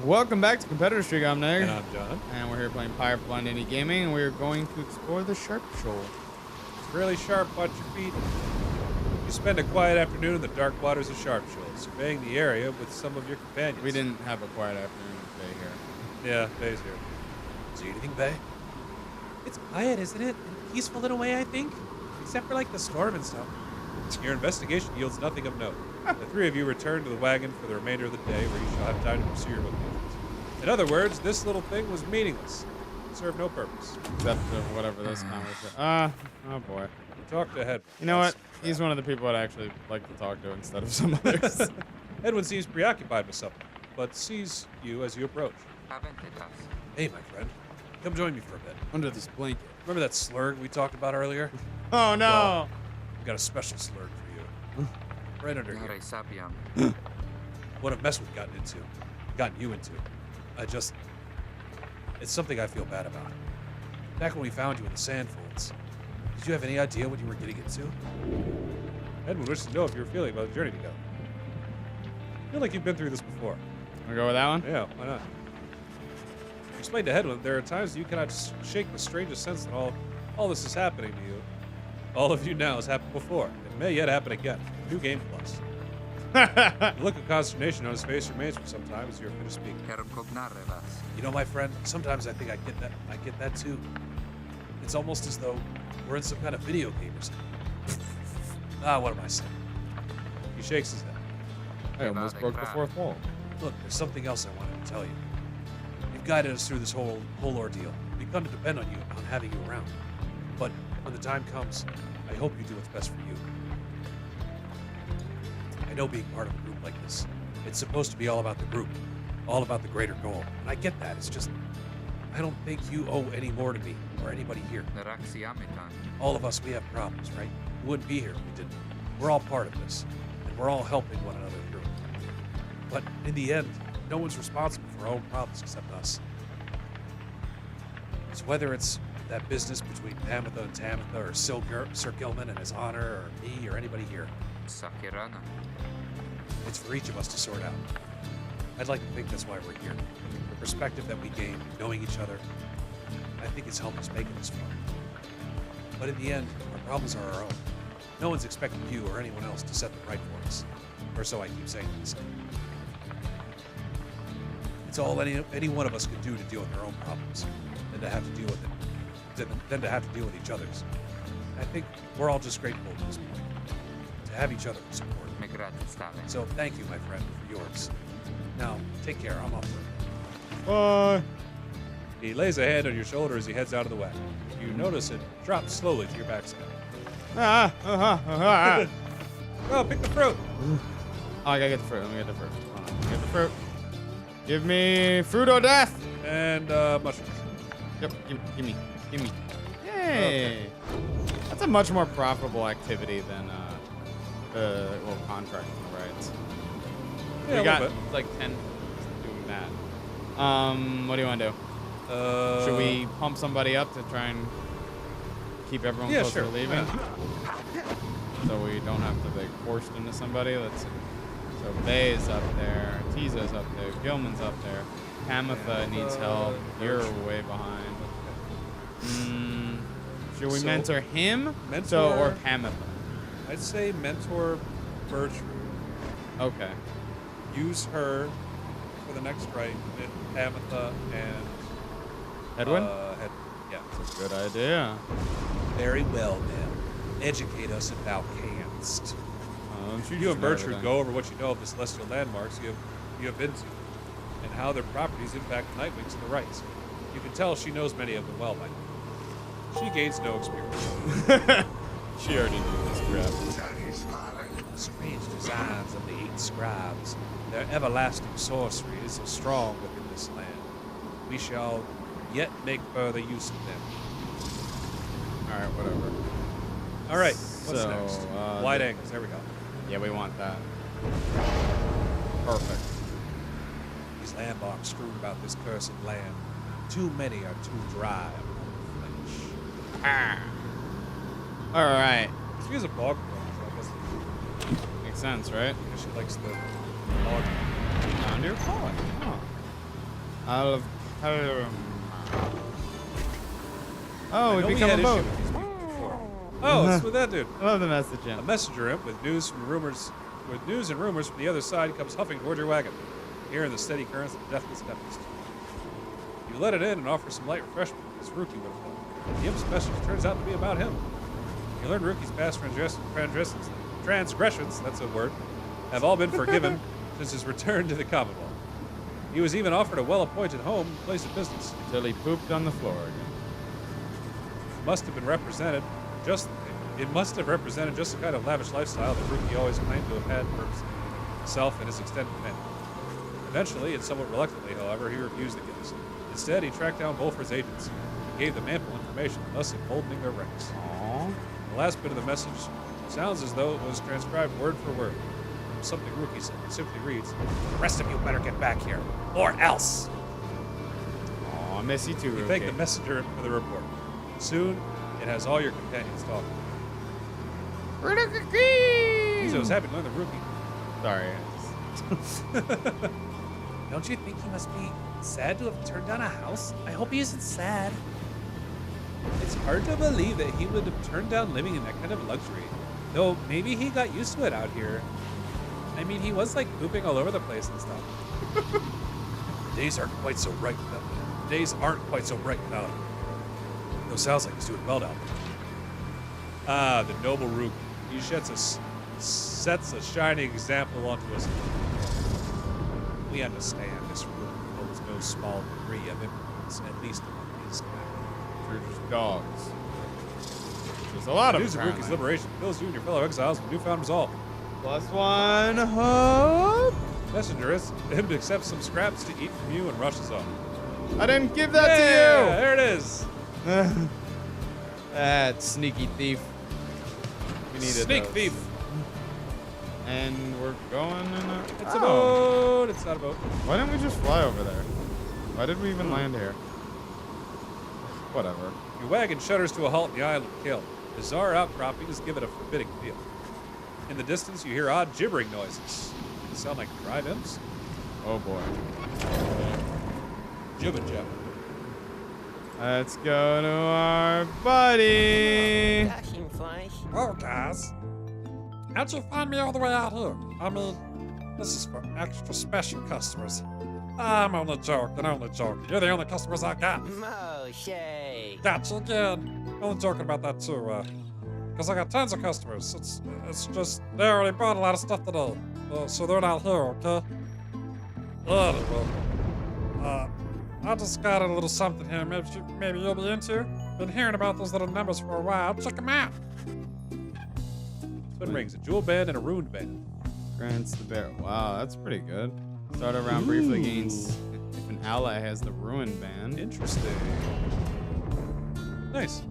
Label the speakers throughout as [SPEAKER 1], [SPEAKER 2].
[SPEAKER 1] Welcome back to Competitor Streak. I'm Neg.
[SPEAKER 2] And I'm John.
[SPEAKER 1] And we're here playing Pyre Blind Indie Gaming, and we're going to explore the Sharp Shoal.
[SPEAKER 2] It's really sharp, watch your feet. You spend a quiet afternoon in the dark waters of Sharp Shoal, surveying the area with some of your companions.
[SPEAKER 1] We didn't have a quiet afternoon today here.
[SPEAKER 2] Yeah, Bay's here. See anything, Bay? It's quiet, isn't it? And peaceful in a way, I think. Except for, like, the storm and stuff. Your investigation yields nothing of note. The three of you return to the wagon for the remainder of the day, where you shall have time to pursue your vocations. In other words, this little thing was meaningless. It served no purpose.
[SPEAKER 1] Except for whatever this conversation. Oh boy.
[SPEAKER 2] Talk to Hedwin.
[SPEAKER 1] You know what? He's one of the people I'd actually like to talk to instead of some others.
[SPEAKER 2] Edwin seems preoccupied with something, but sees you as you approach. Hey, my friend. Come join me for a bit.
[SPEAKER 1] Under this blanket.
[SPEAKER 2] Remember that slurg we talked about earlier?
[SPEAKER 1] Oh no!
[SPEAKER 2] Well, we got a special slurg for you. Right under here. What a mess we've gotten you into. It's something I feel bad about. Back when we found you in the sandfolds, did you have any idea what you were getting into? Edwin wishes to know if you were feeling about the journey together. I feel like you've been through this before.
[SPEAKER 1] Wanna go with that one?
[SPEAKER 2] Yeah, why not? Explain to Hedwin, there are times you cannot shake the strangest sense that all this is happening to you. All of you now has happened before. It may yet happen again. New game plus. The look of consternation on his face remains for some time as you're finished speaking. You know, my friend, sometimes I think I get that too. It's almost as though we're in some kind of video game or something. What am I saying? He shakes his head.
[SPEAKER 1] I almost broke the fourth wall.
[SPEAKER 2] Look, there's something else I wanted to tell you. You've guided us through this whole ordeal. We've come to depend on you, on having you around. But when the time comes, I hope you do what's best for you. I know being part of a group like this, it's supposed to be all about the group, all about the greater goal. And I get that. It's just, I don't think you owe any more to me or anybody here. All of us, we have problems, right? We wouldn't be here if we didn't. We're all part of this, and we're all helping one another through it. But in the end, no one's responsible for our own problems except us. So whether it's that business between Tamitha and Tamitha, or Sir Gilman and his honor, or me, or anybody here, it's for each of us to sort out. I'd like to think that's why we're here. The perspective that we gain, knowing each other, I think it's helped us make it this far. But in the end, our problems are our own. No one's expecting you or anyone else to set them right for us. Or so I keep saying to myself. It's all any one of us can do to deal with our own problems, than to have to deal with it, than to have to deal with each other's. I think we're all just grateful at this point to have each other to support. So thank you, my friend, for yours. Now, take care. I'm off for it.
[SPEAKER 1] Bye.
[SPEAKER 2] He lays a hand on your shoulder as he heads out of the wagon. You notice it drops slowly to your backside. Oh, pick the fruit.
[SPEAKER 1] Oh, I gotta get the fruit. Let me get the fruit. Hold on. Get the fruit. Give me fruit or death.
[SPEAKER 2] And mushrooms.
[SPEAKER 1] Yep. Give me. Hey. Okay. That's a much more profitable activity than contracting, right?
[SPEAKER 2] Yeah,
[SPEAKER 1] we got
[SPEAKER 2] bit.
[SPEAKER 1] like 10 doing that. What do you want to do? Should we pump somebody up to try and keep everyone close to leaving?
[SPEAKER 2] Yeah.
[SPEAKER 1] So we don't have to be forced into somebody. Let's see. So Bay's up there, Tiza's up there, Gilman's up there. Tamitha needs help. You're way behind. Should we mentor him? Or Tamitha?
[SPEAKER 2] I'd say mentor Bertrude.
[SPEAKER 1] Okay.
[SPEAKER 2] Use her for the next fight with Tamitha and
[SPEAKER 1] Edwin?
[SPEAKER 2] Yeah.
[SPEAKER 1] That's a good idea.
[SPEAKER 2] Very well, then. Educate us if thou canst. You and Bertrude go over what you know of the celestial landmarks you have been to, and how their properties impact the Nightwings and the rights. You can tell she knows many of them well by now. She gains no experience.
[SPEAKER 1] She already knew this crap.
[SPEAKER 2] Strange designs of the 8 scribes. Their everlasting sorcery is so strong within this land. We shall yet make further use of them.
[SPEAKER 1] Alright, whatever.
[SPEAKER 2] Alright, what's next? Wide angles, there we go.
[SPEAKER 1] Yeah, we want that. Perfect.
[SPEAKER 2] These landmarks strewn about this cursed land. Too many are too dry upon the flesh.
[SPEAKER 1] Alright.
[SPEAKER 2] She is a bog girl, so I guess
[SPEAKER 1] Makes sense, right?
[SPEAKER 2] she likes the bog.
[SPEAKER 1] Under your collar. Huh. I'll
[SPEAKER 2] I
[SPEAKER 1] we
[SPEAKER 2] know
[SPEAKER 1] become
[SPEAKER 2] had
[SPEAKER 1] a
[SPEAKER 2] issue
[SPEAKER 1] boat.
[SPEAKER 2] with these people before. Oh, it's with that dude.
[SPEAKER 1] I love the message.
[SPEAKER 2] A messenger imp with news and rumors from the other side comes huffing toward your wagon, hearing the steady currents of deathless tempest. You let it in and offer some light refreshment, as Rukey would have done. The imp's message turns out to be about him. You learn Rukey's past transgressions, that's a word, have all been forgiven since his return to the Commonwealth. He was even offered a well-appointed home and place of business.
[SPEAKER 1] Until he pooped on the floor again.
[SPEAKER 2] It must have represented just the kind of lavish lifestyle that Rukey always claimed to have had for himself and his extended family. Eventually, and somewhat reluctantly, however, he refused the gifts. Instead, he tracked down Bolfer's agents and gave them ample information, thus emboldening their ranks.
[SPEAKER 1] Aww.
[SPEAKER 2] The last bit of the message sounds as though it was transcribed word for word. Something Rukey said. It simply reads, "The rest of you better get back here, or else."
[SPEAKER 1] Aw, I miss you too,
[SPEAKER 2] You
[SPEAKER 1] Rukey.
[SPEAKER 2] thank the messenger for the report. Soon, it has all your companions talking. He's always happy to learn the Rukey.
[SPEAKER 1] Sorry.
[SPEAKER 2] Don't you think he must be sad to have turned down a house? I hope he isn't sad. It's hard to believe that he would have turned down living in that kind of luxury. Though maybe he got used to it out here. I mean, he was like pooping all over the place and stuff. Days aren't quite so bright now. Days aren't quite so bright now. Though sounds like he's doing well down there. Ah, the noble Rukey. He sets a shining example unto us. We understand this Rukey holds no small degree of influence, at least among his kind.
[SPEAKER 1] They're just dogs. There's a lot of
[SPEAKER 2] news of Rukey's liberation fills you and your fellow exiles with newfound resolve.
[SPEAKER 1] +1 hope.
[SPEAKER 2] Messenger accepts some scraps to eat from you and rushes off.
[SPEAKER 1] I didn't give that to
[SPEAKER 2] There it is.
[SPEAKER 1] you. That sneaky thief. We needed
[SPEAKER 2] Sneak
[SPEAKER 1] those.
[SPEAKER 2] thief.
[SPEAKER 1] And we're going in a...
[SPEAKER 2] It's a boat. It's not a boat.
[SPEAKER 1] Why didn't we just fly over there? Why did we even land here? Whatever.
[SPEAKER 2] Your wagon shudders to a halt in the island of Kill. Bizarre outcroppings give it a forbidding feel. In the distance, you hear odd gibbering noises. They sound like drive imps.
[SPEAKER 1] Oh boy.
[SPEAKER 2] Jibba jab.
[SPEAKER 1] Let's go to our buddy.
[SPEAKER 3] Oh, guys. How'd you find me all the way out here? I mean, this is for extra special customers. I'm only joking, You're the only customers I got.
[SPEAKER 4] Moshe.
[SPEAKER 3] Gotcha again. Only joking about that too, because I got tons of customers. It's just, they already bought a lot of stuff today. So they're not here, okay? Anyway, I just got a little something here. Maybe you'll be into. Been hearing about those little numbers for a while. Check them out.
[SPEAKER 2] Twin rings, a jewel band, and a ruined band.
[SPEAKER 1] Grants the bear. Wow, that's pretty good. Start a round briefly gains if an ally has the ruin band.
[SPEAKER 2] Interesting. Nice.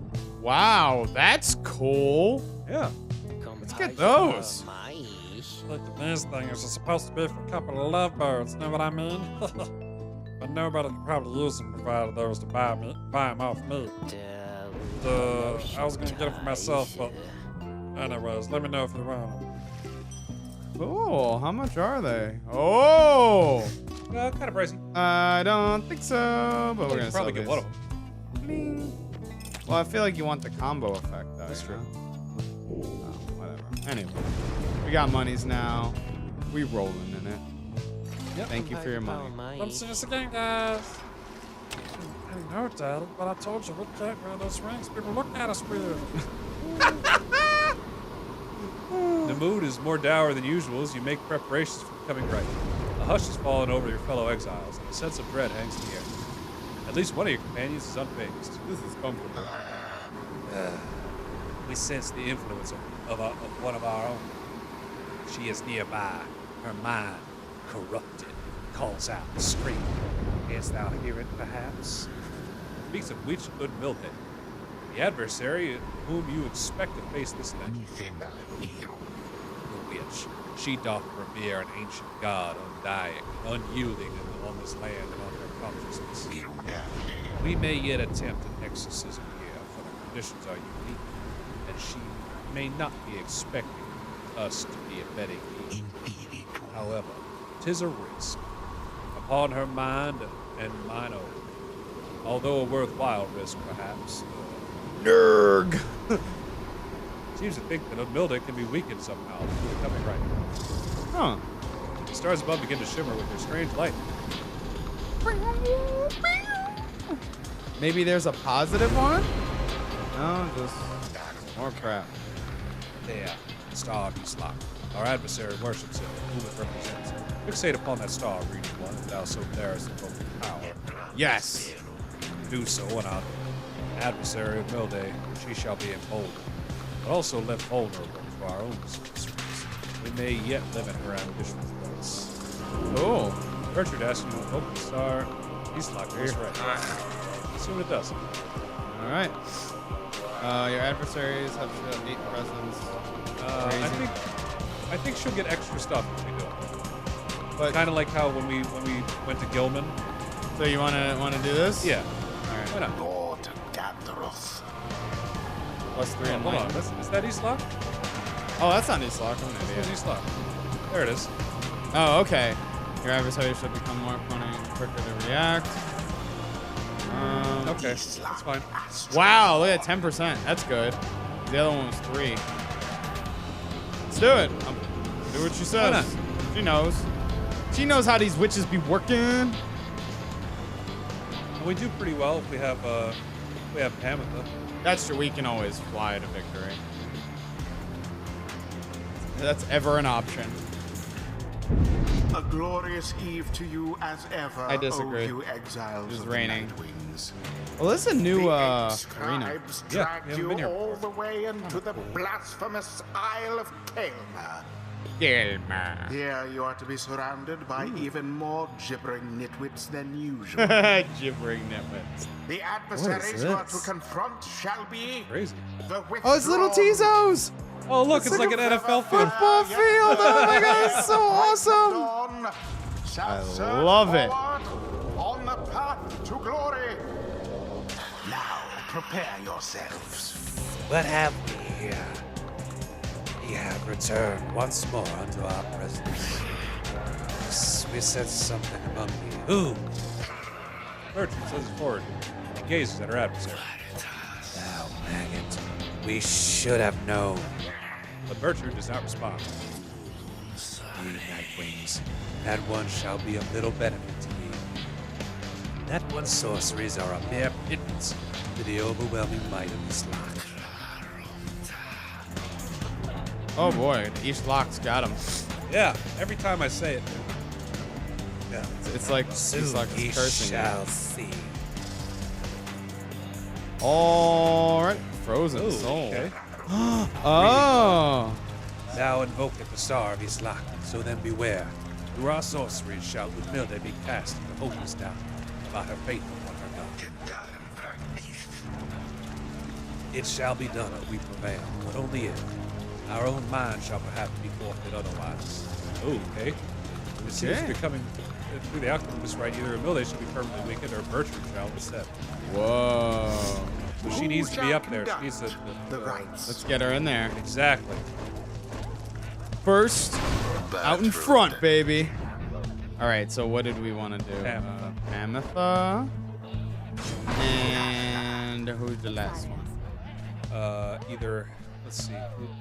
[SPEAKER 1] Wow, that's cool.
[SPEAKER 2] Yeah.
[SPEAKER 1] Let's get those.
[SPEAKER 3] Look at these things. Are supposed to be for a couple of lovebirds. Know what I mean? But nobody could probably use them provided there was to buy them off me. I was gonna get them for myself, but anyways, let me know if you want them.
[SPEAKER 1] Cool. How much are they? Oh!
[SPEAKER 2] Kind of pricey.
[SPEAKER 1] I don't think so, but we're
[SPEAKER 2] You
[SPEAKER 1] gonna
[SPEAKER 2] probably
[SPEAKER 1] sell
[SPEAKER 2] get one of
[SPEAKER 1] these.
[SPEAKER 2] them.
[SPEAKER 1] Bling. Well, I feel like you want the combo effect, though.
[SPEAKER 2] That's
[SPEAKER 1] you
[SPEAKER 2] true.
[SPEAKER 1] know? Oh, whatever. Anyway, we got monies now. We rolling in it.
[SPEAKER 2] Yep.
[SPEAKER 1] Thank you for your money.
[SPEAKER 3] Come see us again, guys. I know, Daddy, but I told you we can't wear those rings. People look at us weird.
[SPEAKER 2] The mood is more dour than usual as you make preparations for becoming right. A hush has fallen over your fellow exiles, and a sense of dread hangs in the air. At least one of your companions is unfazed.
[SPEAKER 1] This is comfortable.
[SPEAKER 2] We sense the influence of one of our own. She is nearby, her mind corrupted, calls out, screaming. Canst thou hear it, perhaps? Speaks of Witchwood Millhead, the adversary whom you expect to face this night. The witch, she doth revere an ancient god, undying, unyielding on this land and on her consciousness. We may yet attempt an exorcism here, for the conditions are unique, and she may not be expecting us to be abetting you. However, 'tis a risk. Upon her mind and Mino. Although a worthwhile risk, perhaps.
[SPEAKER 1] Nurg.
[SPEAKER 2] Seems to think that Milda can be weakened somehow through the coming right.
[SPEAKER 1] Huh.
[SPEAKER 2] The stars above begin to shimmer with their strange light.
[SPEAKER 1] Maybe there's a positive one? No, just more crap.
[SPEAKER 2] There, the star of East Lock. Our adversary worships it, whom it represents. Fixate upon that star, Region 1, and thou so darest invoke power.
[SPEAKER 1] Yes.
[SPEAKER 2] Do so, and our adversary of Milde, she shall be emboldened, but also left vulnerable to our own sorceries. We may yet limit her ambitious thoughts.
[SPEAKER 1] Cool.
[SPEAKER 2] Gertrude asks you to invoke the star. He's locked this right. Soon it does.
[SPEAKER 1] All right. Your adversaries have shown neat presence.
[SPEAKER 2] I think she'll get extra stuff if we do it.
[SPEAKER 1] But
[SPEAKER 2] Kind of like how when we went to Gilman.
[SPEAKER 1] so you wanna do this?
[SPEAKER 2] Yeah.
[SPEAKER 1] All right.
[SPEAKER 2] Why not?
[SPEAKER 5] Lord Gadroth.
[SPEAKER 1] Plus 3 and
[SPEAKER 2] Hold on.
[SPEAKER 1] 9.
[SPEAKER 2] Is that East Lock?
[SPEAKER 1] Oh, that's not East Lock. I'm an
[SPEAKER 2] Where's
[SPEAKER 1] idiot.
[SPEAKER 2] East Lock? There it is.
[SPEAKER 1] Oh, okay. Your adversary should become more prone quicker to react.
[SPEAKER 2] Okay, that's fine.
[SPEAKER 1] Wow, look at 10%. That's good. The other one was 3. Let's do it. Do what she
[SPEAKER 2] Why not?
[SPEAKER 1] says. She knows. She knows how these witches be working.
[SPEAKER 2] And we do pretty well if we have Hamitha.
[SPEAKER 1] That's true. We can always fly to victory. That's ever an option.
[SPEAKER 5] A glorious eve to you as ever.
[SPEAKER 1] I disagree.
[SPEAKER 5] O you exiles
[SPEAKER 1] It's
[SPEAKER 5] of the
[SPEAKER 1] raining.
[SPEAKER 5] Nightwings.
[SPEAKER 1] Well, this is a new
[SPEAKER 5] The
[SPEAKER 1] arena.
[SPEAKER 5] scribes
[SPEAKER 2] Yeah, we
[SPEAKER 5] dragged
[SPEAKER 2] haven't
[SPEAKER 5] you
[SPEAKER 2] been here
[SPEAKER 5] all
[SPEAKER 2] before.
[SPEAKER 5] the way into the blasphemous Isle of Kaelma.
[SPEAKER 1] Gilmer.
[SPEAKER 5] Here you are to be surrounded by even more gibbering nitwits than usual.
[SPEAKER 1] Gibbering nitwits.
[SPEAKER 5] The adversaries you are to
[SPEAKER 1] this?
[SPEAKER 5] confront shall be
[SPEAKER 2] Crazy.
[SPEAKER 5] the
[SPEAKER 1] Oh, it's little
[SPEAKER 5] withdrawn
[SPEAKER 1] Tizos.
[SPEAKER 2] Oh, look, it's like an NFL field.
[SPEAKER 1] Football field. Oh my God, it's so awesome.
[SPEAKER 5] Dawn shall
[SPEAKER 1] I
[SPEAKER 5] surge
[SPEAKER 1] love it.
[SPEAKER 5] forward on the path to glory. Now prepare yourselves.
[SPEAKER 6] What have we here? We have returned once more unto our presence. Yes, we sense something among you. Who?
[SPEAKER 2] Gertrude says it forward and gazes at her adversary.
[SPEAKER 6] Thou maggot. We should have known.
[SPEAKER 2] But Gertrude does not respond.
[SPEAKER 6] Ye Nightwings, that one shall be of little benefit to ye. That one's sorceries are a mere pittance to the overwhelming might of this lock.
[SPEAKER 1] Oh boy, each lock's got him.
[SPEAKER 2] Yeah, every time I say it. Yeah.
[SPEAKER 1] It's like
[SPEAKER 6] Soon
[SPEAKER 1] it's like
[SPEAKER 6] ye
[SPEAKER 1] it's cursing you.
[SPEAKER 6] shall see.
[SPEAKER 1] All right, frozen
[SPEAKER 2] Ooh,
[SPEAKER 1] soul.
[SPEAKER 2] okay.
[SPEAKER 1] Oh,
[SPEAKER 6] Thou invoketh the star of his lock, so then beware. Through our sorceries shall Ludmilda be cast into hopeless doubt about her faith upon her God. It shall be done if we prevail, but only if. Our own mind shall perhaps be forfeit otherwise.
[SPEAKER 2] Oh, okay. It seems to
[SPEAKER 1] Okay.
[SPEAKER 2] be coming through the outcome of this right. Either Milde should be permanently weakened or Gertrude shall instead.
[SPEAKER 1] whoa.
[SPEAKER 2] So she
[SPEAKER 5] Who
[SPEAKER 2] needs to be
[SPEAKER 5] shall
[SPEAKER 2] up there. She
[SPEAKER 5] conduct
[SPEAKER 2] needs to.
[SPEAKER 5] the rites.
[SPEAKER 1] Let's get her in there.
[SPEAKER 2] Exactly.
[SPEAKER 1] First, out in
[SPEAKER 5] Gertrude.
[SPEAKER 1] front, baby. All right, so what did we want to do?
[SPEAKER 2] Hamitha.
[SPEAKER 1] Hamitha. And who's the last one?
[SPEAKER 2] Either. Let's see.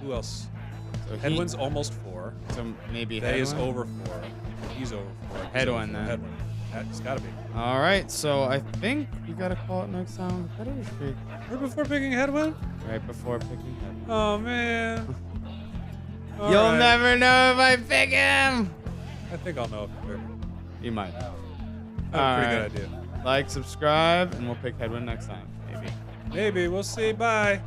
[SPEAKER 2] Who else?
[SPEAKER 1] So he-
[SPEAKER 2] Headwind's almost 4.
[SPEAKER 1] So maybe
[SPEAKER 2] They is
[SPEAKER 1] Headwind?
[SPEAKER 2] over 4. He's over 4. He's
[SPEAKER 1] Headwind,
[SPEAKER 2] over 4.
[SPEAKER 1] then.
[SPEAKER 2] Headwind. It's gotta be.
[SPEAKER 1] All right, so I think you gotta call it next time. That is big.
[SPEAKER 2] Right before picking Headwind?
[SPEAKER 1] Right before picking him.
[SPEAKER 2] Oh, man. All
[SPEAKER 1] You'll
[SPEAKER 2] right.
[SPEAKER 1] never know if I pick him.
[SPEAKER 2] I think I'll know if I pick.
[SPEAKER 1] You might.
[SPEAKER 2] I have a
[SPEAKER 1] All
[SPEAKER 2] pretty
[SPEAKER 1] right.
[SPEAKER 2] good idea.
[SPEAKER 1] Like, subscribe, and we'll pick Headwind next time. Maybe.
[SPEAKER 2] Maybe. We'll see. Bye.